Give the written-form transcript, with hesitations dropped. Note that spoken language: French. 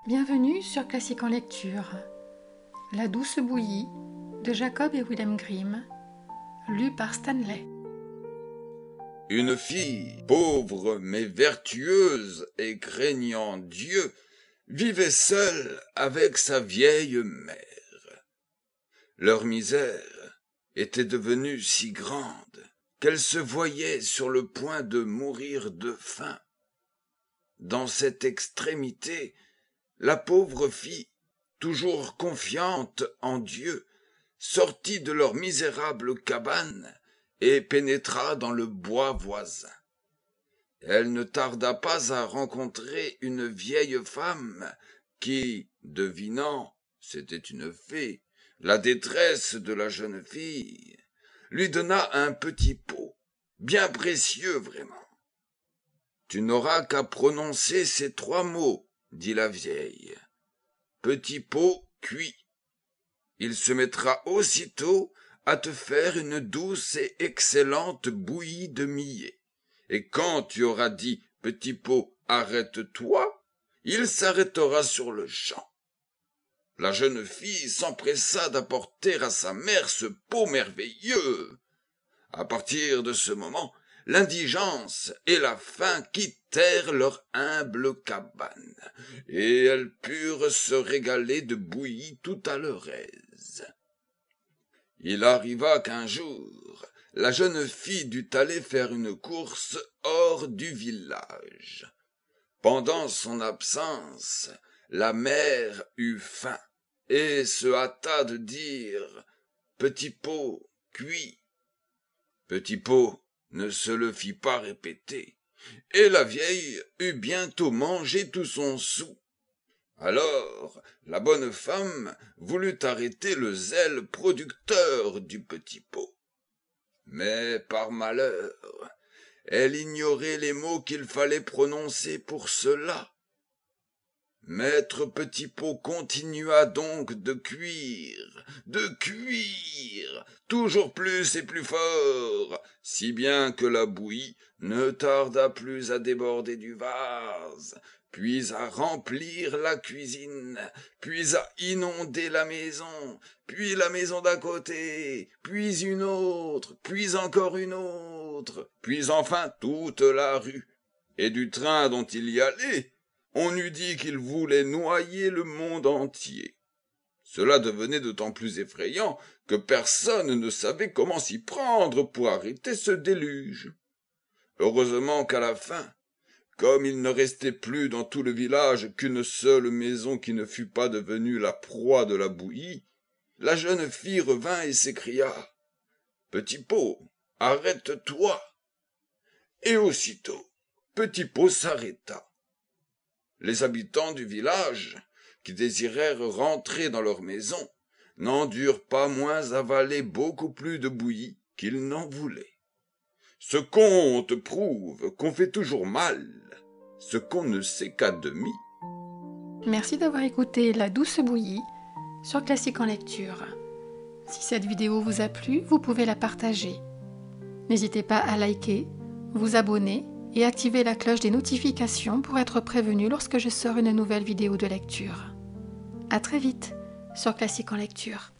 Bienvenue sur Classique en lecture. La douce bouillie de Jacob et Wilhelm Grimm, lu par Stanley. Une fille, pauvre mais vertueuse et craignant Dieu, vivait seule avec sa vieille mère. Leur misère était devenue si grande qu'elle se voyait sur le point de mourir de faim. Dans cette extrémité, la pauvre fille, toujours confiante en Dieu, sortit de leur misérable cabane et pénétra dans le bois voisin. Elle ne tarda pas à rencontrer une vieille femme qui, devinant, c'était une fée, la détresse de la jeune fille, lui donna un petit pot, bien précieux vraiment. « Tu n'auras qu'à prononcer ces 3 mots, dit la vieille. Petit pot cuit. Il se mettra aussitôt à te faire une douce et excellente bouillie de millet. Et quand tu auras dit, petit pot, arrête-toi, il s'arrêtera sur le champ. » La jeune fille s'empressa d'apporter à sa mère ce pot merveilleux. À partir de ce moment, l'indigence et la faim quittèrent leur humble cabane, et elles purent se régaler de bouillie tout à leur aise. Il arriva qu'un jour, la jeune fille dut aller faire une course hors du village. Pendant son absence, la mère eut faim, et se hâta de dire « Petit pot, cuit ». Petit pot ne se le fit pas répéter, et la vieille eut bientôt mangé tout son sou. Alors la bonne femme voulut arrêter le zèle producteur du petit pot. Mais par malheur, elle ignorait les mots qu'il fallait prononcer pour cela. Maître Petit Pot continua donc de cuire, toujours plus et plus fort, si bien que la bouillie ne tarda plus à déborder du vase, puis à remplir la cuisine, puis à inonder la maison, puis la maison d'à côté, puis une autre, puis encore une autre, puis enfin toute la rue. Et du train dont il y allait, on eût dit qu'il voulait noyer le monde entier. Cela devenait d'autant plus effrayant que personne ne savait comment s'y prendre pour arrêter ce déluge. Heureusement qu'à la fin, comme il ne restait plus dans tout le village qu'une seule maison qui ne fût pas devenue la proie de la bouillie, la jeune fille revint et s'écria « Petit pot, arrête-toi » Et aussitôt, Petit pot s'arrêta. Les habitants du village, qui désirèrent rentrer dans leur maison, n'en durent pas moins avaler beaucoup plus de bouillie qu'ils n'en voulaient. Ce conte prouve qu'on fait toujours mal ce qu'on ne sait qu'à demi. Merci d'avoir écouté La douce bouillie sur Classique en lecture. Si cette vidéo vous a plu, vous pouvez la partager. N'hésitez pas à liker, vous abonner et activer la cloche des notifications pour être prévenu lorsque je sors une nouvelle vidéo de lecture. À très vite sur Classique en lecture.